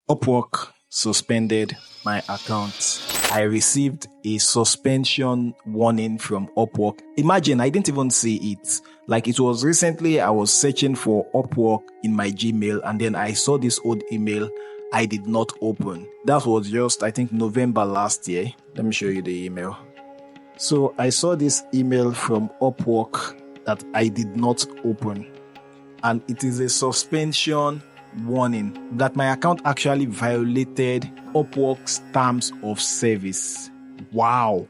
Upwork suspended my account. I received a suspension warning from Upwork. Imagine, I didn't even see it. Like, it was recently I was searching for Upwork in my Gmail, and then I saw this old email I did not open. That was just, I think, November last year. Let me show you the email. So I saw this email from Upwork that I did not open, and it is a suspension warning that my account actually violated Upwork's terms of service. Wow.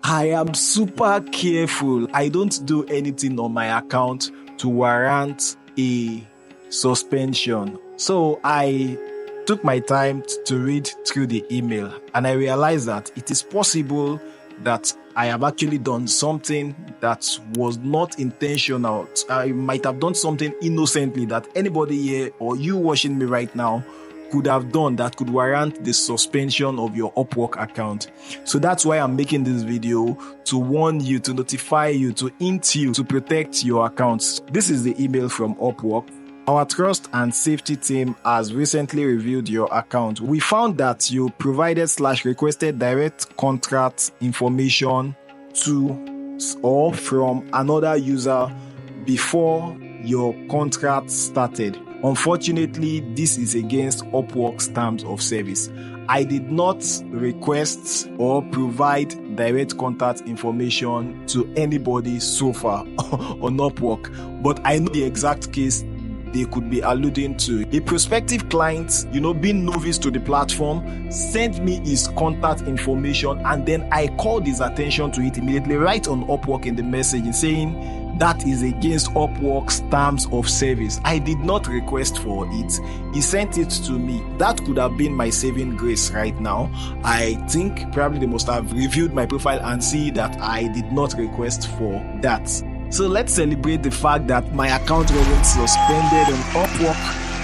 I am super careful. I don't do anything on my account to warrant a suspension. So I took my time to read through the email, and I realized that it is possible that I have actually done something that was not intentional. I might have done something innocently that anybody here or you watching me right now could have done that could warrant the suspension of your Upwork account. So that's why I'm making this video, to warn you, to notify you, to hint you, to protect your accounts. This is the email from Upwork. Our trust and safety team has recently reviewed your account. We found that you provided/requested direct contract information to or from another user before your contract started. Unfortunately, this is against Upwork's terms of service. I did not request or provide direct contact information to anybody so far on Upwork, but I know the exact case they could be alluding to. A prospective client, being novice to the platform, sent me his contact information, and then I called his attention to it immediately right on Upwork in the message, saying that is against Upwork's terms of service. I did not request for it. He sent it to me. That could have been my saving grace right now. I think probably they must have reviewed my profile and see that I did not request for that. So let's celebrate the fact that my account wasn't suspended on Upwork.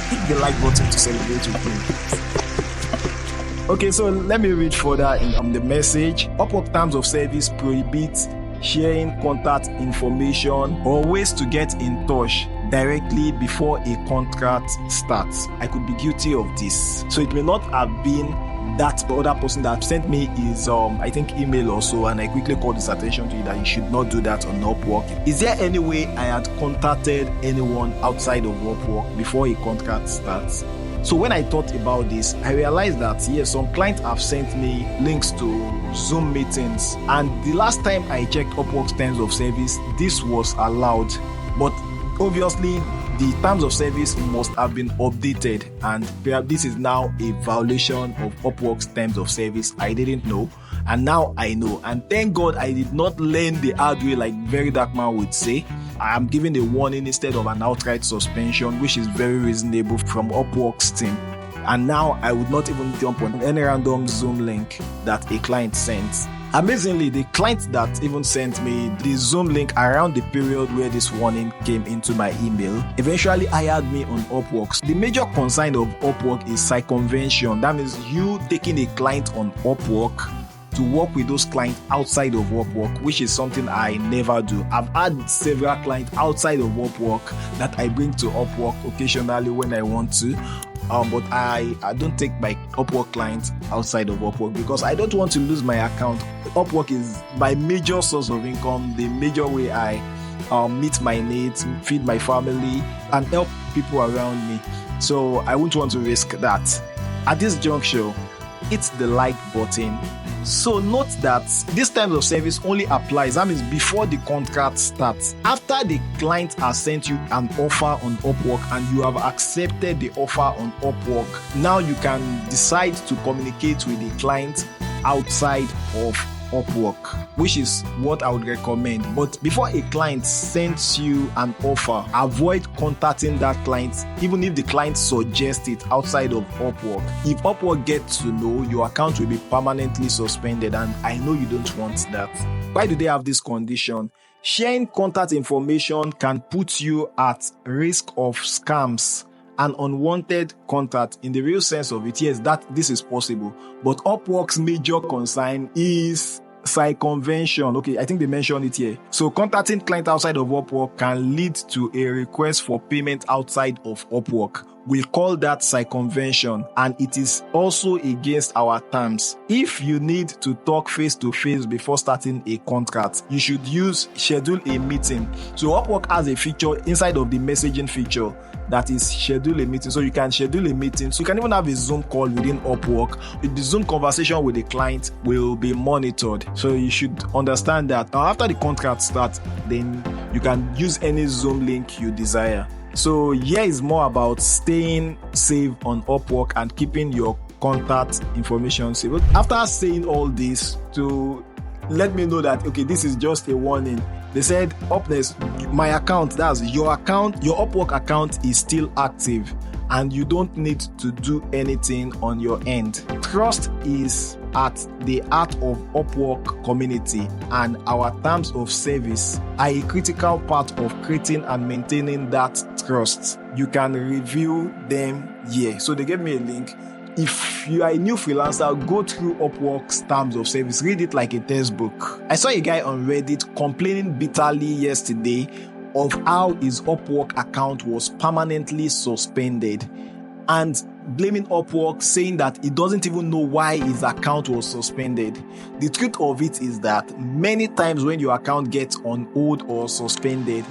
Hit the like button to celebrate with me. Okay, so let me read further in the message. Upwork terms of service prohibits sharing contact information or ways to get in touch directly before a contract starts. I could be guilty of this. So it may not have been that other person that sent me his email or so, and I quickly called his attention to it that you should not do that on Upwork. Is there any way I had contacted anyone outside of Upwork before a contract starts? So when I thought about this, I realized that yes, some clients have sent me links to Zoom meetings, and the last time I checked Upwork's terms of service, this was allowed. But obviously, the terms of service must have been updated, and perhaps this is now a violation of Upwork's terms of service. I didn't know, and now I know. And thank God I did not learn the hard way, like Very Dark Man would say. I am given a warning instead of an outright suspension, which is very reasonable from Upwork's team. And now I would not even jump on any random Zoom link that a client sends. Amazingly, the client that even sent me the Zoom link around the period where this warning came into my email eventually hired me on Upwork. The major concern of Upwork is circumvention. That means you taking a client on Upwork to work with those clients outside of Upwork, which is something I never do. I've had several clients outside of Upwork that I bring to Upwork occasionally when I want to. But I don't take my Upwork clients outside of Upwork because I don't want to lose my account. Upwork is my major source of income, the major way I meet my needs, feed my family, and help people around me. So I wouldn't want to risk that. At this juncture, hit the like button. So note that this terms of service only applies, that means before the contract starts. After the client has sent you an offer on Upwork and you have accepted the offer on Upwork, now you can decide to communicate with the client outside of Upwork, which is what I would recommend. But before a client sends you an offer, avoid contacting that client, even if the client suggests it outside of Upwork. If Upwork gets to know, your account will be permanently suspended, and I know you don't want that. Why do they have this condition? Sharing contact information can put you at risk of scams and unwanted contact. In the real sense of it, yes, this is possible. But Upwork's major concern is circumvention. Okay, I think they mentioned it here. So contacting clients outside of Upwork can lead to a request for payment outside of Upwork, we call that circumvention, and it is also against our terms. If you need to talk face to face before starting a contract, you should use schedule a meeting. So Upwork has a feature inside of the messaging feature that is schedule a meeting. So you can schedule a meeting. So you can even have a Zoom call within Upwork. The Zoom conversation with the client will be monitored. So you should understand that. Now, after the contract starts, then you can use any Zoom link you desire. So here is more about staying safe on Upwork and keeping your contact information safe. After saying all this, to let me know that, okay, this is just a warning. They said, Upness, my account, that's your account, your Upwork account is still active and you don't need to do anything on your end. Trust is at the heart of Upwork community, and our terms of service are a critical part of creating and maintaining that trust. You can review them here. So they gave me a link. If you are a new freelancer, go through Upwork's terms of service, read it like a textbook. I saw a guy on Reddit complaining bitterly yesterday of how his Upwork account was permanently suspended and blaming Upwork, saying that he doesn't even know why his account was suspended. The truth of it is that many times when your account gets on hold or suspended,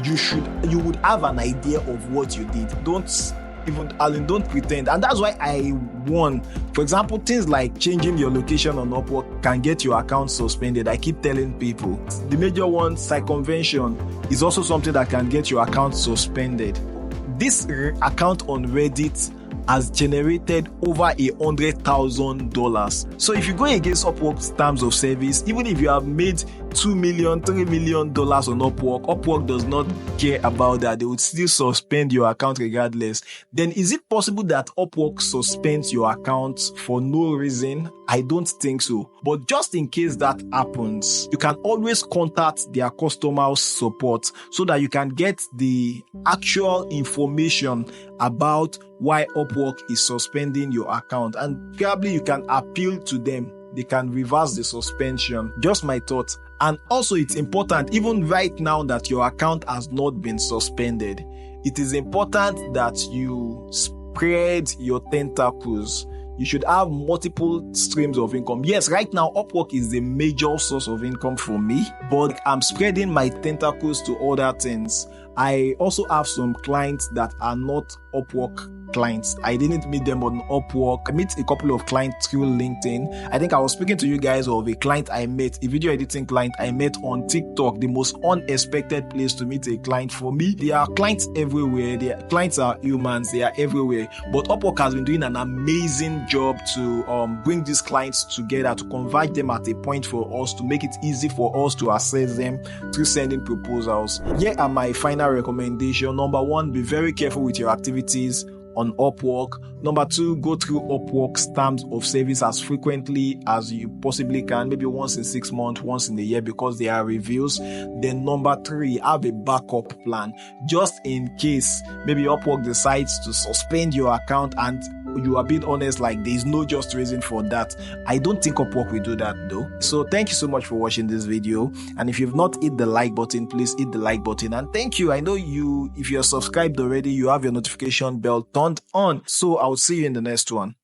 you would have an idea of what you did. Don't pretend. And that's why I warn. For example, things like changing your location on Upwork can get your account suspended. I keep telling people. The major one, circumvention, is also something that can get your account suspended. This account on Reddit has generated over $100,000. So if you go against Upwork's terms of service, even if you have made $2 million, $3 million on Upwork does not care about that. They would still suspend your account regardless. Then is it possible that Upwork suspends your account for no reason? I don't think so. But just in case that happens, you can always contact their customer support so that you can get the actual information about why Upwork is suspending your account, and probably you can appeal to them. They can reverse the suspension. Just my thought. And also it's important, even right now that your account has not been suspended, it is important that you spread your tentacles. You should have multiple streams of income. Yes, right now Upwork is the major source of income for me, but I'm spreading my tentacles to other things. I also have some clients that are not Upwork clients. I didn't meet them on Upwork. I meet a couple of clients through LinkedIn. I think I was speaking to you guys of a client I met, a video editing client I met on TikTok, the most unexpected place to meet a client for me. There are clients everywhere. Their clients are humans. They are everywhere. But Upwork has been doing an amazing job to bring these clients together, to converge them at a point for us, to make it easy for us to access them through sending proposals. Here are my final recommendation. Number one, be very careful with your activities on Upwork. Number two, go through Upwork's terms of service as frequently as you possibly can, maybe once in 6 months, once in a year, because there are reviews. Then number three, have a backup plan just in case maybe Upwork decides to suspend your account and you are being honest, like there is no just reason for that. I don't think Upwork will do that though. So thank you so much for watching this video. And if you've not hit the like button, please hit the like button. And thank you. I know if you're subscribed already, you have your notification bell turned on. So I'll see you in the next one.